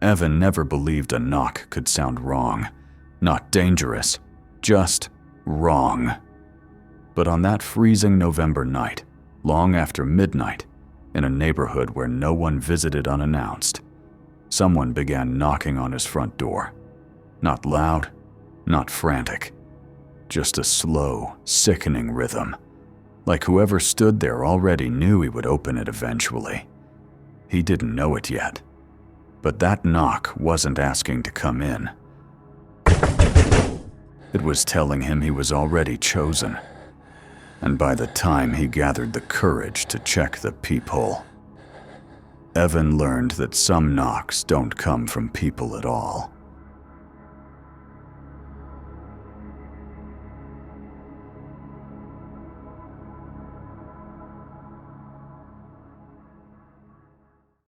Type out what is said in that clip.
Evan never believed a knock could sound wrong. Not dangerous, just wrong. But on that freezing November night, long after midnight, in a neighborhood where no one visited unannounced, someone began knocking on his front door. Not loud, not frantic, just a slow, sickening rhythm, like whoever stood there already knew he would open it eventually. He didn't know it yet, but that knock wasn't asking to come in. It was telling him he was already chosen, and by the time he gathered the courage to check the peephole, Evan learned that some knocks don't come from people at all.